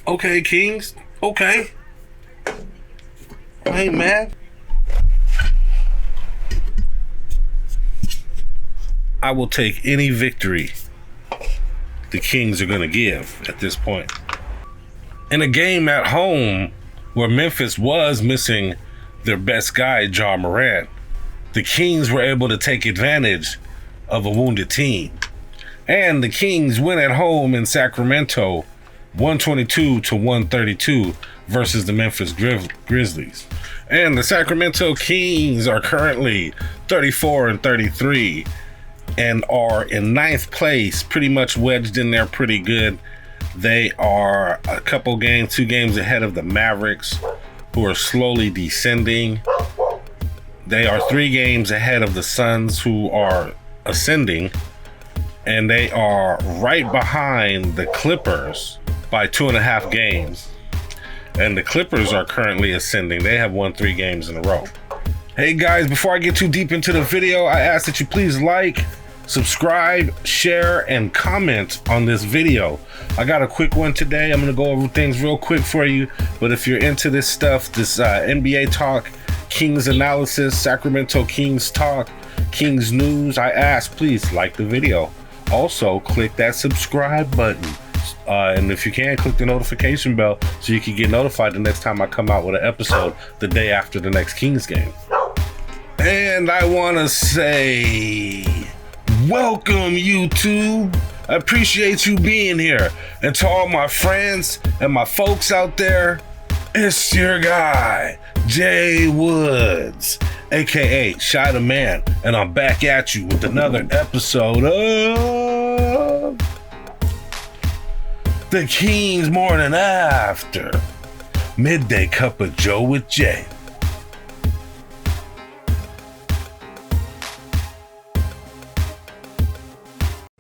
Okay, Kings. Okay. Hey, man. I will take any victory the Kings are going to give at this point. In a game at home where Memphis was missing their best guy, Ja Morant, the Kings were able to take advantage of a wounded team. And the Kings win at home in Sacramento 122-132 versus the Memphis Grizzlies. And the Sacramento Kings are currently 34-33 and are in ninth place, pretty much wedged in there pretty good. They are a couple games, 2 games ahead of the Mavericks, who are slowly descending. They are 3 games ahead of the Suns, who are ascending. And they are right behind the Clippers by 2.5 games. And the Clippers are currently ascending. They have won 3 games in a row. Hey guys, before I get too deep into the video, I ask that you please like, subscribe, share, and comment on this video. I got a quick one today. I'm gonna go over things real quick for you. But if you're into this stuff, this NBA talk, Kings analysis, Sacramento Kings talk, Kings news, I ask, please like the video. Also, click that subscribe button. And if you can, click the notification bell so you can get notified the next time I come out with an episode the day after the next Kings game. And I want to say, welcome, YouTube. I appreciate you being here. And to all my friends and my folks out there, it's your guy, Jay Woods, aka Shy the Man, and I'm back at you with another episode of the Kings Morning After Midday Cup of Joe with Jay.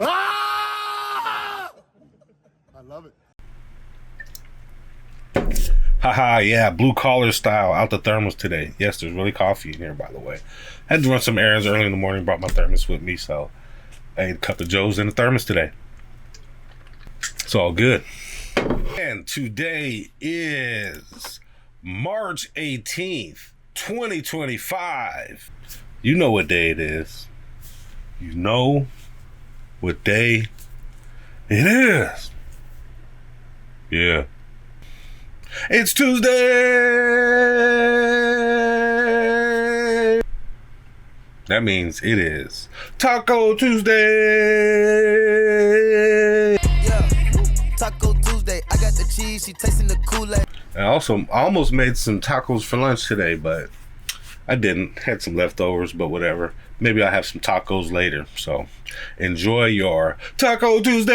I love it. Haha, yeah, blue collar style, out the thermos today. Yes, there's really coffee in here, by the way. I had to run some errands early in the morning, brought my thermos with me, so I ate a cup of Joe's in the thermos today. It's all good. And today is March 18th, 2025. You know what day it is. You know what day it is. Yeah. It's Tuesday. That means it is Taco Tuesday. Yeah, Taco Tuesday. I got the cheese, she tasting the Kool-Aid. I almost made some tacos for lunch today, but I didn't. Had some leftovers, but whatever. Maybe I'll have some tacos later. So enjoy your Taco Tuesday.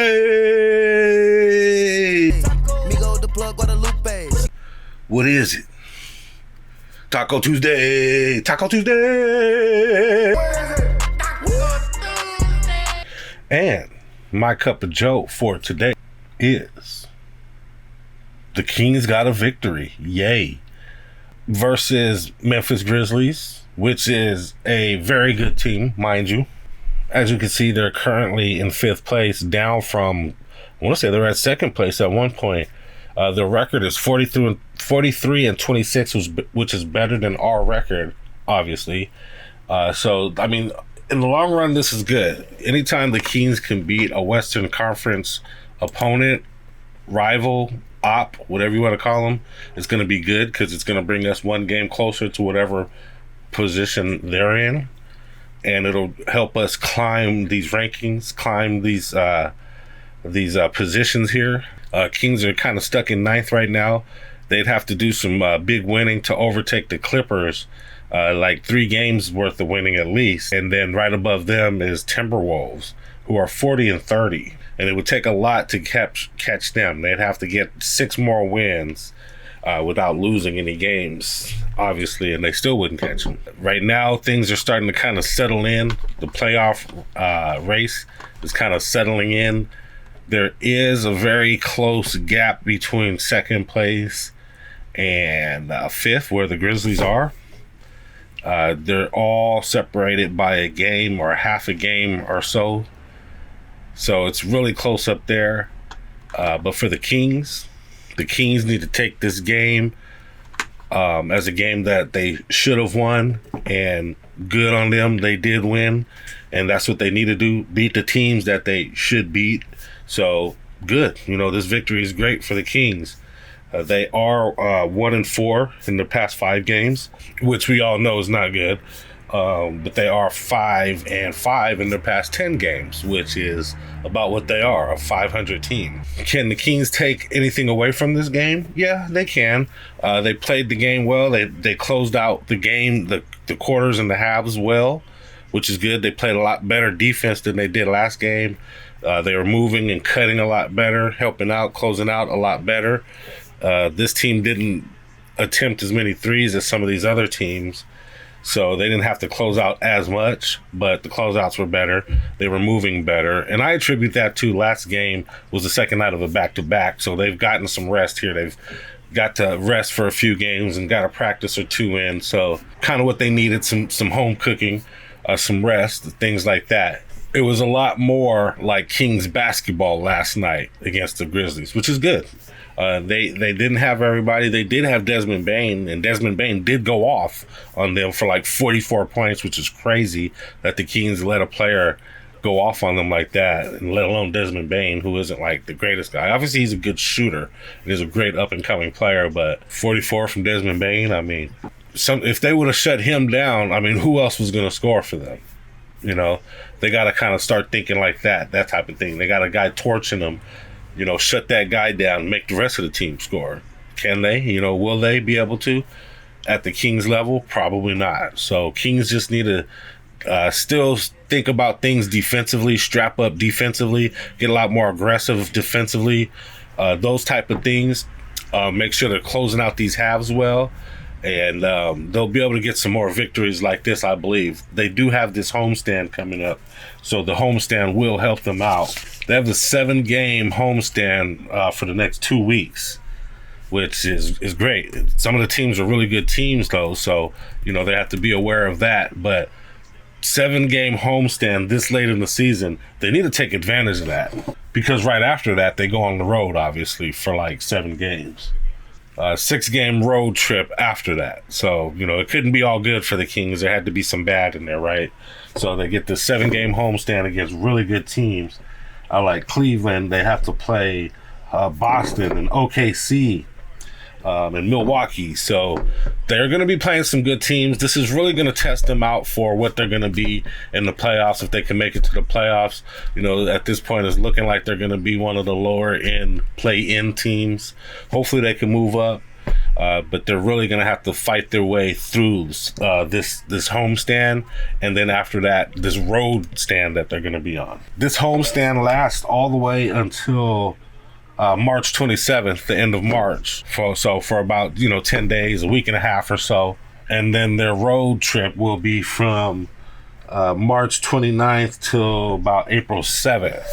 Migo the plug, Guadalupe. What is it? Taco Tuesday. Taco Tuesday. And my cup of Joe for today is the Kings got a victory. Yay. Versus Memphis Grizzlies, which is a very good team, mind you. As you can see, they're currently in 5th place, down from, I want to say they were at 2nd place at one point. Their record is 43-26, which is better than our record, obviously. So, I mean, in the long run, this is good. Anytime the Kings can beat a Western Conference opponent, rival, op, whatever you want to call them, it's going to be good because it's going to bring us one game closer to whatever position they're in. And it'll help us climb these rankings, climb these positions here. Kings are kind of stuck in 9th right now. They'd have to do some big winning to overtake the Clippers, like 3 games worth of winning at least. And then right above them is Timberwolves, who are 40-30. And it would take a lot to catch them. They'd have to get 6 more wins without losing any games, obviously, and they still wouldn't catch them. Right now, things are starting to kind of settle in. The playoff race is kind of settling in. There is a very close gap between 2nd place and 5th, where the Grizzlies are. They're all separated by a game or half a game or so. So it's really close up there. But for the Kings, The Kings need to take this game as a game that they should have won, and good on them. They did win, and that's what they need to do, beat the teams that they should beat. So good. This victory is great for the Kings. They are 1-4 in the past 5 games, which we all know is not good. But they are 5-5 in their past 10 games, which is about what they are, a 500 team. Can the Kings take anything away from this game? Yeah, they can. They played the game well. They closed out the game, the quarters and the halves well, which is good. They played a lot better defense than they did last game. They were moving and cutting a lot better, helping out, closing out a lot better. This team didn't attempt as many threes as some of these other teams, so they didn't have to close out as much, but the closeouts were better. They were moving better, and I attribute that to last game was the second night of a back-to-back, so they've gotten some rest here. They've got to rest for a few games and got a practice or two in, so kind of what they needed, some home cooking, some rest, things like that. It was a lot more like Kings basketball last night against the Grizzlies, which is good. They didn't have everybody. They did have Desmond Bane, and Desmond Bane did go off on them for like 44 points, which is crazy that the Kings let a player go off on them like that, and let alone Desmond Bane, who isn't like the greatest guy. Obviously, he's a good shooter and he's a great up-and-coming player, but 44 from Desmond Bane, I mean, if they would have shut him down, I mean, who else was going to score for them? They got to kind of start thinking like that type of thing. They got a guy torching them. Shut that guy down, make the rest of the team score. Can they? Will they be able to? At the Kings level, probably not. So Kings just need to still think about things defensively, strap up defensively, get a lot more aggressive defensively, those type of things. Make sure they're closing out these halves well, and they'll be able to get some more victories like this, I believe. They do have this homestand coming up, so the homestand will help them out. They have the 7-game homestand for the next 2 weeks, which is great. Some of the teams are really good teams, though, so they have to be aware of that. But 7-game homestand this late in the season, they need to take advantage of that, because right after that they go on the road, obviously, for like 7 games. 6-game road trip after that. So, it couldn't be all good for the Kings. There had to be some bad in there, right? So they get the 7-game homestand against really good teams. Like Cleveland, they have to play Boston and OKC and Milwaukee. So they're going to be playing some good teams. This is really going to test them out for what they're going to be in the playoffs, if they can make it to the playoffs. At this point, it's looking like they're going to be one of the lower end play-in teams. Hopefully they can move up. But they're really going to have to fight their way through this homestand, and then after that, this road stand that they're going to be on. This homestand lasts all the way until March 27th, the end of March. For about 10 days, a week and a half or so, and then their road trip will be from March 29th till about April 7th.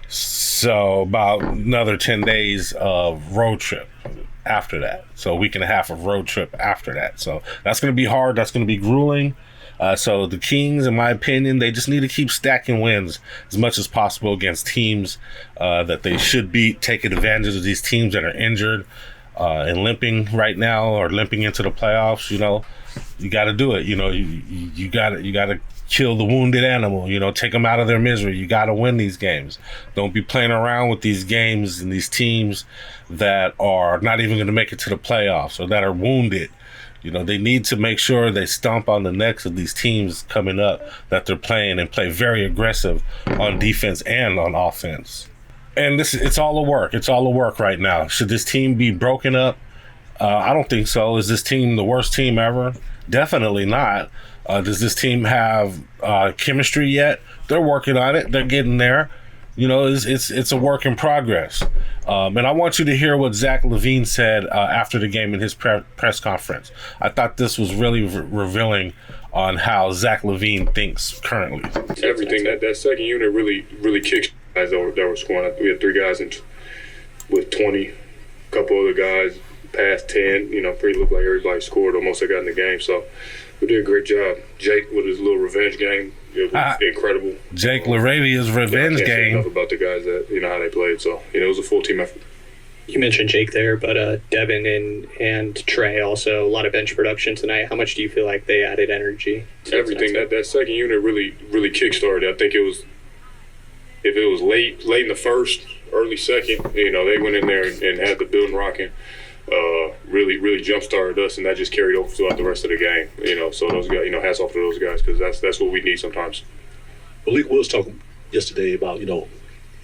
So about another 10 days of road trip after that. So a week and a half of road trip after that. So that's going to be hard. That's going to be grueling. So the Kings, in my opinion, they just need to keep stacking wins as much as possible against teams that they should beat, taking advantage of these teams that are injured and limping right now, or limping into the playoffs. You got to do it. You got to kill the wounded animal, take them out of their misery. You got to win these games. Don't be playing around with these games and these teams that are not even going to make it to the playoffs, or that are wounded. They need to make sure they stomp on the necks of these teams coming up that they're playing, and play very aggressive on defense and on offense. And it's all a work. It's all a work right now. Should this team be broken up? I don't think so. Is this team the worst team ever? Definitely not. Does this team have chemistry yet? They're working on it. They're getting there. It's a work in progress. And I want you to hear what Zach LaVine said after the game in his press conference. I thought this was really revealing on how Zach LaVine thinks currently. Everything that second unit really kicked guys that were scoring. We had 3 guys with 20, a couple other guys past 10. Pretty looked like everybody scored, or most of got in the game. So we did a great job. Jake with his little revenge game, it was incredible. Jake LaRavia's revenge I can't say game. enough about the guys that how they played. So it was a full team effort. You mentioned Jake there, but Devin and Trey also a lot of bench production tonight. How much do you feel like they added energy to Everything. That second unit really kickstarted. I think it was, if it was late in the first, early second, they went in there and had the building rocking. Really jump started us, and that just carried over throughout the rest of the game. So those guys, hats off to those guys, because that's what we need sometimes. Malik was talking yesterday about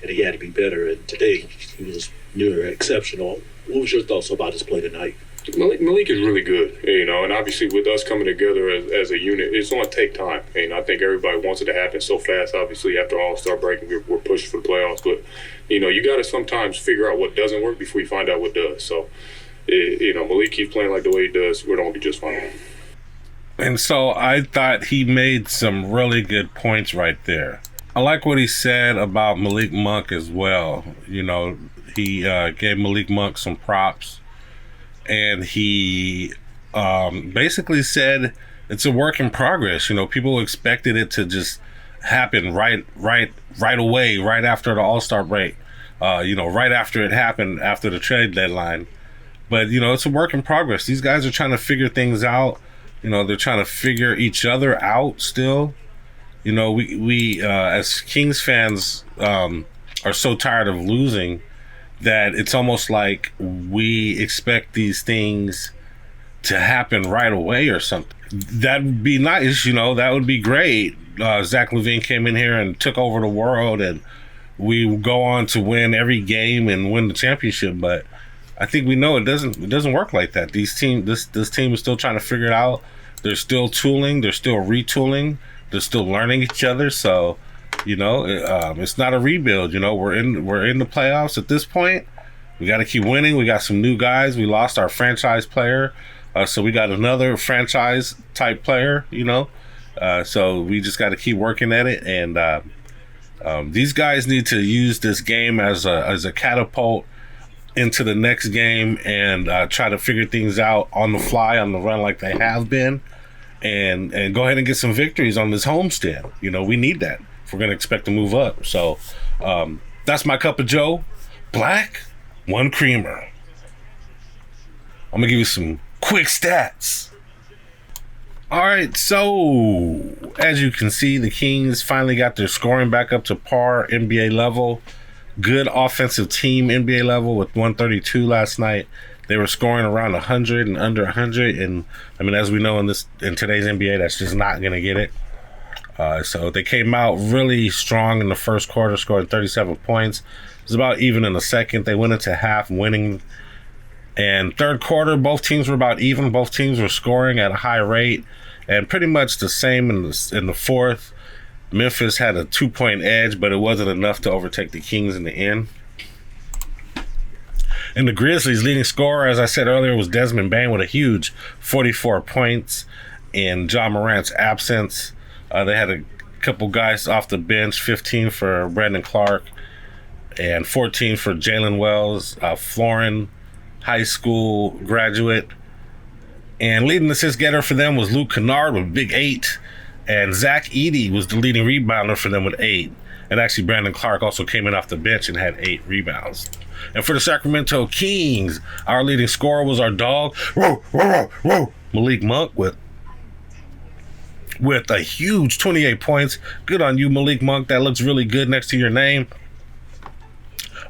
and he had to be better, and today he was near exceptional. What was your thoughts about his play tonight? Malik is really good, and obviously with us coming together as a unit, it's going to take time. I think everybody wants it to happen so fast. Obviously, after All-Star break, we're pushing for the playoffs, but you got to sometimes figure out what doesn't work before you find out what does. So, Malik keeps playing like the way he does, we're going to be just fine. And so I thought he made some really good points right there. I like what he said about Malik Monk as well. He gave Malik Monk some props, and he basically said it's a work in progress. People expected it to just happen right away, right after the All-Star break. Right after it happened, after the trade deadline. But it's a work in progress. These guys are trying to figure things out. They're trying to figure each other out still. We as Kings fans are so tired of losing that it's almost like we expect these things to happen right away or something. That'd be nice, that would be great. Zach LaVine came in here and took over the world, and we go on to win every game and win the championship. But I think we know it doesn't work like that. This team is still trying to figure it out. They're still tooling. They're still retooling. They're still learning each other. So, it's not a rebuild. We're in the playoffs at this point. We got to keep winning. We got some new guys. We lost our franchise player, so we got another franchise type player. So we just got to keep working at it. And these guys need to use this game as a catapult into the next game, and try to figure things out on the fly, on the run, like they have been, and go ahead and get some victories on this homestand. We need that if we're going to expect to move up. So that's my cup of Joe. Black, 1 creamer. I'm going to give you some quick stats. All right, so as you can see, the Kings finally got their scoring back up to par, NBA level. Good offensive team, NBA level, with 132 last night. They were scoring around 100 and under 100, and as we know in today's NBA, that's just not going to get it. So they came out really strong in the first quarter, scoring 37 points. It was about even in the second. They went into half winning. And third quarter, both teams were about even. Both teams were scoring at a high rate, and pretty much the same in the fourth. Memphis had a 2-point edge, but it wasn't enough to overtake the Kings in the end. And the Grizzlies' leading scorer, as I said earlier, was Desmond Bane with a huge 44 points in Ja Morant's absence. They had a couple guys off the bench, 15 for Brandon Clark and 14 for Jalen Wells, Florin high school graduate. And leading assist getter for them was Luke Kennard with big 8. And Zach Edey was the leading rebounder for them with 8. And actually, Brandon Clark also came in off the bench and had 8 rebounds. And for the Sacramento Kings, our leading scorer was our dog, Malik Monk, with a huge 28 points. Good on you, Malik Monk. That looks really good next to your name.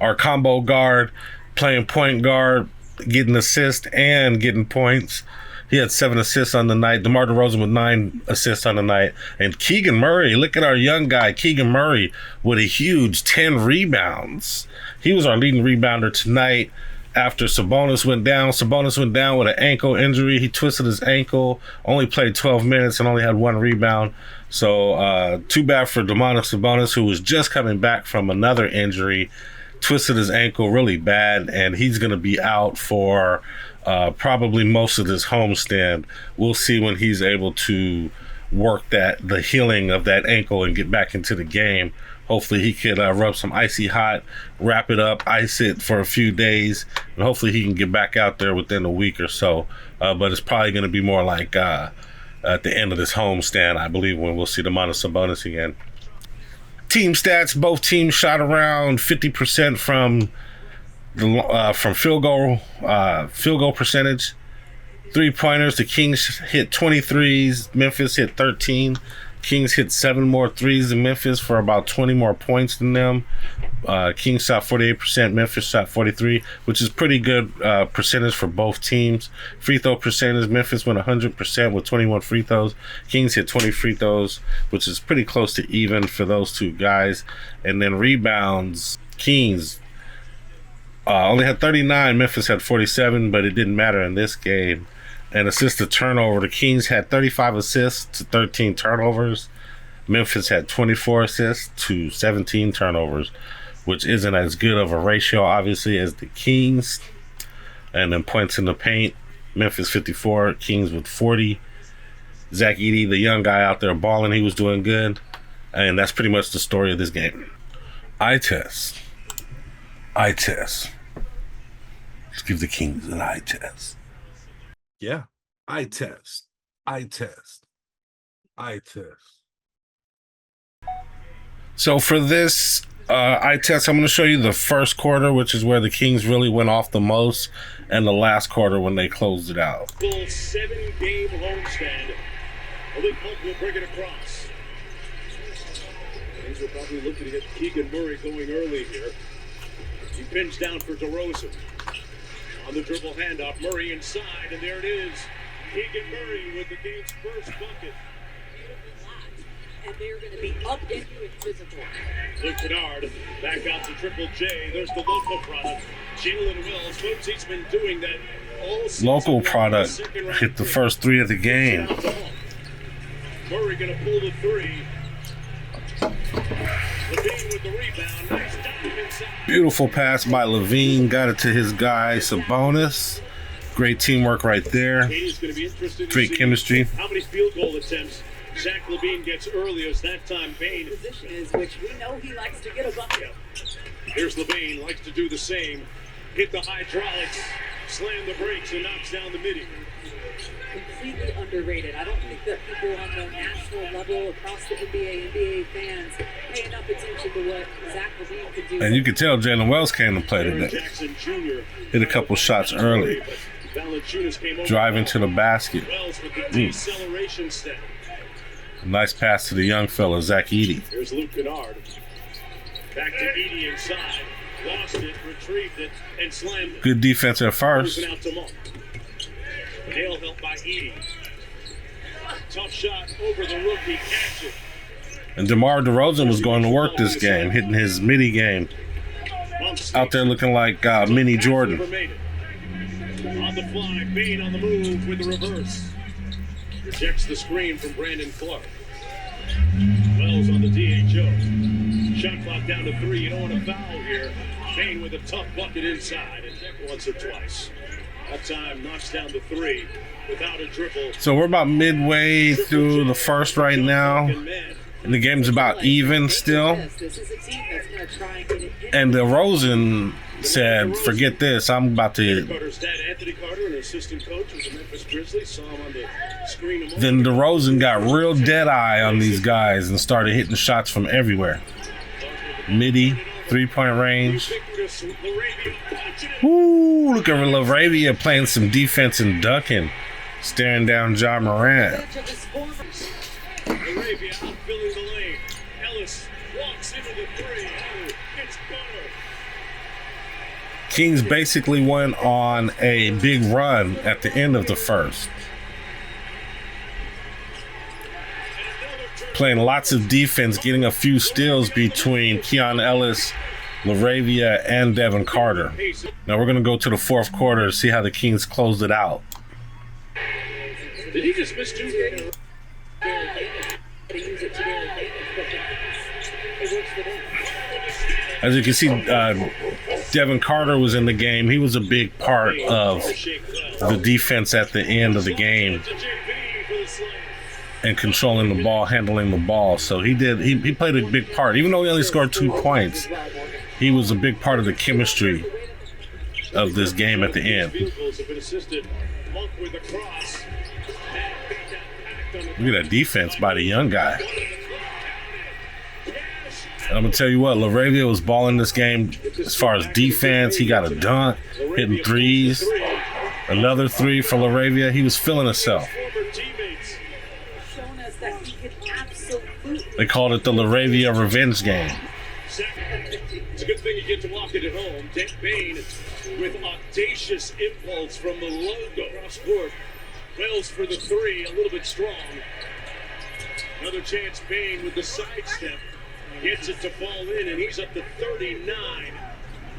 Our combo guard, playing point guard, getting assists and getting points. He had 7 assists on the night. DeMar DeRozan with 9 assists on the night. And Keegan Murray, look at our young guy, Keegan Murray, with a huge 10 rebounds. He was our leading rebounder tonight after Sabonis went down. Sabonis went down with an ankle injury. He twisted his ankle, only played 12 minutes and only had 1 rebound. So too bad for Domantas Sabonis, who was just coming back from another injury, twisted his ankle really bad, and he's going to be out for probably most of this homestand. We'll see when he's able to work the healing of that ankle and get back into the game. Hopefully he could rub some icy hot, wrap it up, ice it for a few days, and hopefully he can get back out there within a week or so. But it's probably going to be more like at the end of this homestand, I believe, when we'll see Domantas Sabonis again. Team stats, both teams shot around 50% from from field goal percentage. 3-pointers, the Kings hit 23s, Memphis hit 13. Kings hit 7 more threes than Memphis for about 20 more points than them. Kings shot 48%, Memphis shot 43, which is pretty good percentage for both teams. Free throw percentage, Memphis went 100% with 21 free throws. Kings hit 20 free throws, which is pretty close to even for those two guys. And then rebounds, Kings only had 39, Memphis had 47, but it didn't matter in this game. And assist to turnover, the Kings had 35 assists to 13 turnovers. Memphis had 24 assists to 17 turnovers, which isn't as good of a ratio, obviously, as the Kings. And then points in the paint, Memphis 54, Kings with 40. Zach Edey, the young guy out there balling, he was doing good. And that's pretty much the story of this game. Eye test. Let's give the Kings an eye test. Yeah, eye test. So for this eye test, I'm going to show you the first quarter, which is where the Kings really went off the most, and the last quarter when they closed it out. Full 7-game homestand. Malik Monk will bring it across. Kings were probably looking to get Keegan Murray going early here. He pins down for DeRozan. On the dribble handoff, Murray inside, and there it is. Keegan Murray with the game's first bucket. And they're going to be up into it physical. Luke Kennard back out to Triple J. There's the local product. Jalen Wills. Folks, he's been doing that all season. Local product hit the first 3 of the game. Murray going to pull the 3. Levine with the rebound. Nice dive inside. Beautiful pass by Levine. Got it to his guy, Sabonis. Great teamwork right there. Katie's going to be interested to Great see chemistry. how many field goal attempts Zach Levine gets early, as that time Bane. Position is, which we know he likes to get a bucket. Here's Levine, likes to do the same. Hit the hydraulics, slam the brakes, and knocks down the midi. Completely underrated. I don't think that people on the national level across the NBA fans pay enough attention to what Zach Levine could do. And you can tell Jalen Wells came to play Aaron today. Jackson Jr. Hit a couple shots early. Valanciunas came over. Driving to the basket. Wells with the deceleration step. Nice pass to the young fella, Zach Edey. Here's Luke Kennard. Back to Edey inside. Lost it, retrieved it, and slammed it. Good defense at first. Out to Monk. Nail help by Edey. Tough shot over the rookie. Catch it. And DeMar DeRozan was going to work this game, hitting his midi game. Out there looking like mini Jordan. On the fly, Bane on the move with the reverse. Rejects the screen from Brandon Clark. Wells on the DHO. Shot clock down to 3. You don't want to foul here. Bane with a tough bucket inside. And Deck once or twice. That time knocks down to 3 without a dribble. So we're about midway through the first right now. And the game's about even still. And DeRozan said, forget this, I'm about to... Carter's dad, Anthony Carter, an assistant coach with the Memphis Grizzlies, saw him on the screen. Then DeRozan got real dead eye on these guys and started hitting shots from everywhere. Midi, 3-point range. Woo, look at LaRavia playing some defense and ducking, staring down Ja Morant. Arabia outfilling the lane. Ellis walks into the 3. It's Gunner. Kings basically went on a big run at the end of the first. Playing lots of defense, getting a few steals between Keon Ellis, LaRavia, and Devin Carter. Now we're going to go to the fourth quarter to see how the Kings closed it out. Did he just miss 2? As you can see, Devin Carter was in the game. He was a big part of the defense at the end of the game and controlling the ball, handling the ball. So he played a big part. Even though he only scored 2 points, he was a big part of the chemistry of this game at the end. Look at that defense by the young guy. I'm gonna tell you what, LaRavia was balling this game as far as defense. He got a dunk, hitting threes. Another three for LaRavia. He was feeling himself. Shown us that he could absolutely. They called it the LaRavia revenge game. It's a good thing you get to walk it at home. Dick Bain with audacious impulse from the logo. Cross court. Wells for the three, a little bit strong. Another chance, Bain with the sidestep. Gets it to fall in, and he's up to 39.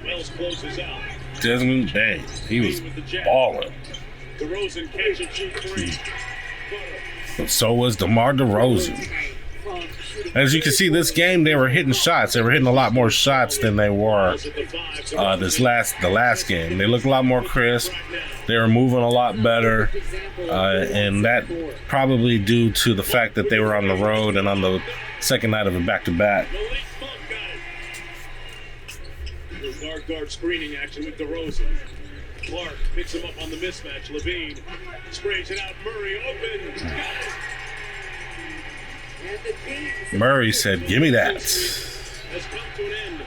Wells closes out. Desmond Bain, he was balling. DeRozan catch and shoot three. But so was DeMar DeRozan. As you can see, this game they were hitting shots. They were hitting a lot more shots than they were the last game. They looked a lot more crisp. They were moving a lot better, and that probably due to the fact that they were on the road and on the second night of a back-to-back. Guard screening action with DeRozan. Clark picks him up on the mismatch. Levine sprays it out. Murray open. Murray said, "Give me that." Has come to an end.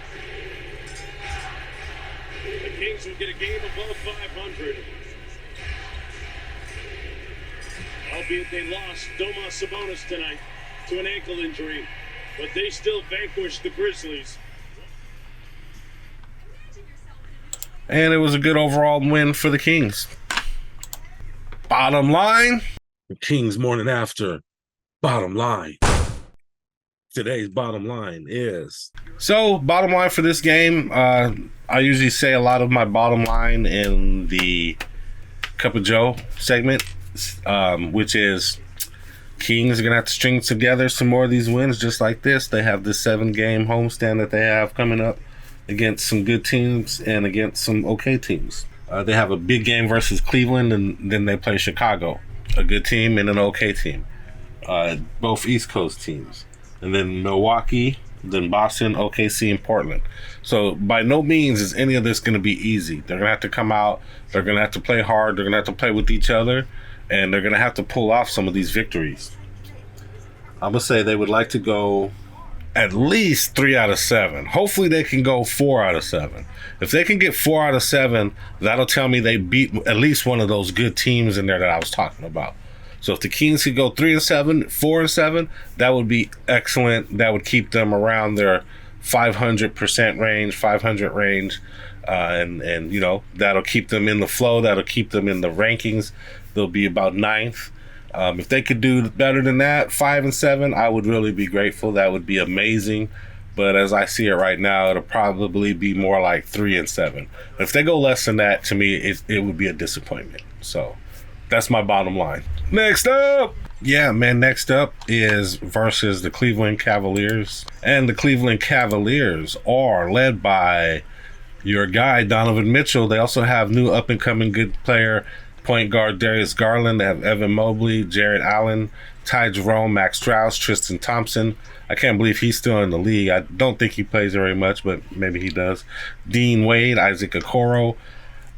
The Kings will get a game above 500. Albeit they lost Domas Sabonis tonight to an ankle injury, but they still vanquished the Grizzlies. And it was a good overall win for the Kings. Bottom line, the Kings morning after. Bottom line. Today's bottom line is. So, bottom line for this game, I usually say a lot of my bottom line in the Cup of Joe segment, which is Kings are going to have to string together some more of these wins just like this. They have this 7-game homestand that they have coming up against some good teams and against some okay teams. They have a big game versus Cleveland, and then they play Chicago, a good team and an okay team. Both East Coast teams. And then Milwaukee, then Boston, OKC, and Portland. So by no means is any of this going to be easy. They're going to have to come out. They're going to have to play hard. They're going to have to play with each other. And they're going to have to pull off some of these victories. I'm going to say they would like to go at least 3 out of 7. Hopefully they can go 4 out of 7. If they can get 4 out of 7, that'll tell me they beat at least one of those good teams in there that I was talking about. So if the Kings could go 3 and 7, 4 and 7, that would be excellent. That would keep them around their 500% range, 500 range, and you know, that'll keep them in the flow. That'll keep them in the rankings. They'll be about 9th. If they could do better than that, 5 and 7, I would really be grateful. That would be amazing. But as I see it right now, it'll probably be more like 3 and 7. If they go less than that, to me, it would be a disappointment. So that's my bottom line. Next up. Yeah, man, next up is versus the Cleveland Cavaliers. And the Cleveland Cavaliers are led by your guy, Donovan Mitchell. They also have new up-and-coming good player, point guard Darius Garland. They have Evan Mobley, Jared Allen, Ty Jerome, Max Strauss, Tristan Thompson. I can't believe he's still in the league. I don't think he plays very much, but maybe he does. Dean Wade, Isaac Okoro,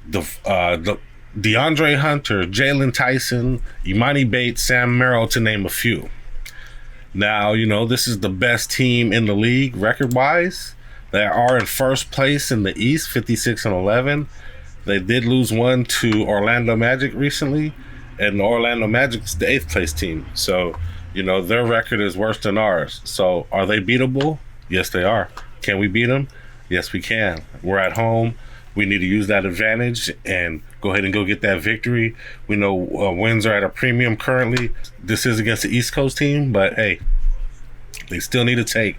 DeAndre Hunter, Jalen Tyson, Imani Bates, Sam Merrill, to name a few. Now, you know, this is the best team in the league record-wise. They are in first place in the East, 56-11. They did lose one to Orlando Magic recently, and the Orlando Magic is the 8th place team. So, you know, their record is worse than ours. So, are they beatable? Yes, they are. Can we beat them? Yes, we can. We're at home. We need to use that advantage and go ahead and go get that victory. We know wins are at a premium currently. This is against the East Coast team, but hey, they still need to take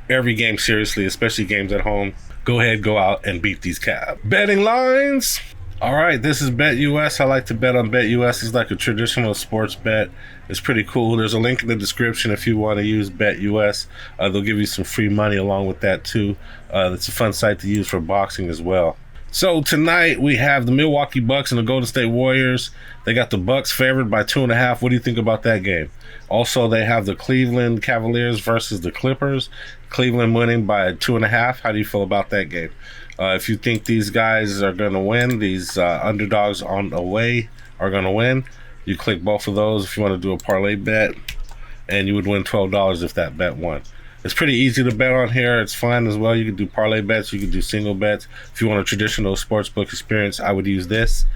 every game seriously, especially games at home. Go ahead, go out and beat these Cavs. Betting lines. All right, this is BetUS. I like to bet on BetUS. It's like a traditional sports bet. It's pretty cool. There's a link in the description if you want to use BetUS. They'll give you some free money along with that too. It's a fun site to use for boxing as well. So tonight we have the Milwaukee Bucks and the Golden State Warriors. They got the Bucks favored by 2.5. What do you think about that game? Also, they have the Cleveland Cavaliers versus the Clippers. Cleveland winning by 2.5. How do you feel about that game? If you think these guys are going to win, these underdogs on the way are going to win, you click both of those if you want to do a parlay bet, and you would win $12 if that bet won. It's pretty easy to bet on here. It's fun as well. You can do parlay bets. You can do single bets. If you want a traditional sportsbook experience, I would use this.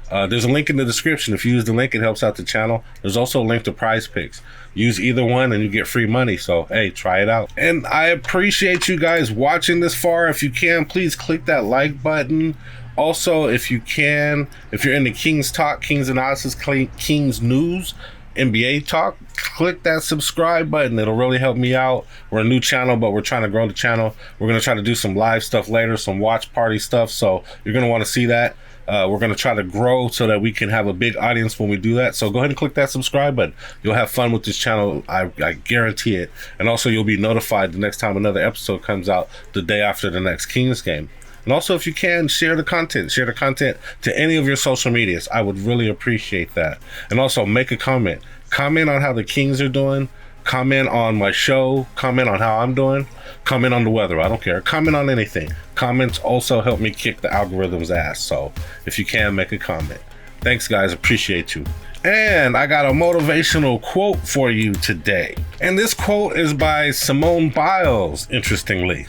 There's a link in the description. If you use the link, it helps out the channel. There's also a link to Prize Picks. Use either one and you get free money. So, hey, try it out. And I appreciate you guys watching this far. If you can, please click that like button. Also, if you can, if you're into Kings Talk, Kings Analysis, Kings News, NBA Talk, click that subscribe button. It'll really help me out. We're a new channel, but we're trying to grow the channel. We're going to try to do some live stuff later, some watch party stuff. So you're going to want to see that. We're going to try to grow so that we can have a big audience when we do that. So go ahead and click that subscribe button. You'll have fun with this channel. I guarantee it. And also you'll be notified the next time another episode comes out the day after the next Kings game. And also, if you can, share the content to any of your social medias. I would really appreciate that. And also make a comment. Comment on how the Kings are doing. Comment on my show. Comment on how I'm doing. Comment on the weather. I don't care. Comment on anything. Comments also help me kick the algorithm's ass. So if you can, make a comment. Thanks, guys. Appreciate you. And I got a motivational quote for you today. And this quote is by Simone Biles, interestingly.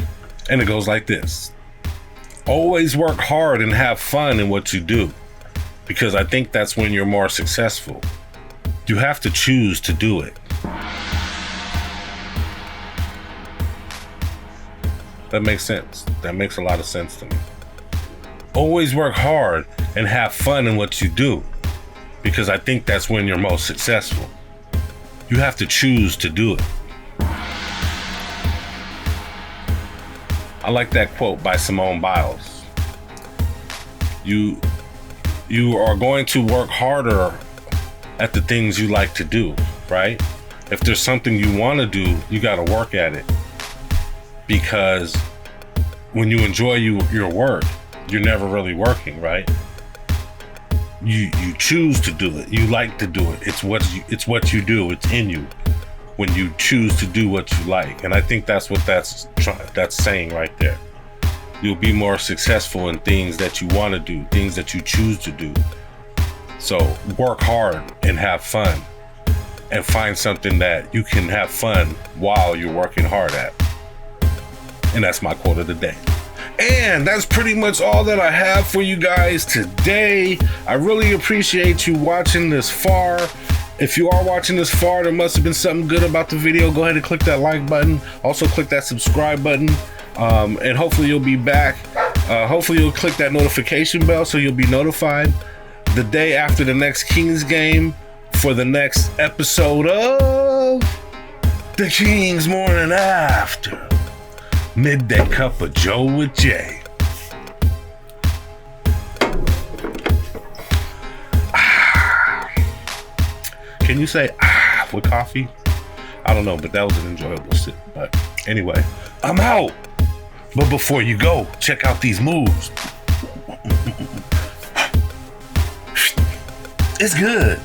And it goes like this. Always work hard and have fun in what you do, because I think that's when you're more successful. You have to choose to do it. That makes sense. That makes a lot of sense to me. Always work hard and have fun in what you do, because I think that's when you're most successful. You have to choose to do it. I like that quote by Simone Biles. You are going to work harder at the things you like to do, right? If there's something you want to do, you got to work at it. Because when you enjoy your work, you're never really working, right? You choose to do it. You like to do it. It's what you do. It's in you when you choose to do what you like. And I think that's what that's saying right there. You'll be more successful in things that you want to do, things that you choose to do. So work hard and have fun, and find something that you can have fun while you're working hard at. And that's my quote of the day. And that's pretty much all that I have for you guys today. I really appreciate you watching this far. If you are watching this far, there must have been something good about the video. Go ahead and click that like button. Also click that subscribe button. And hopefully you'll be back. Hopefully you'll click that notification bell so you'll be notified the day after the next Kings game for the next episode of the Kings Morning After. Midday Cup of Joe with Jay. Can you say with coffee? I don't know, but that was an enjoyable sip. But anyway, I'm out. But before you go, check out these moves. It's good.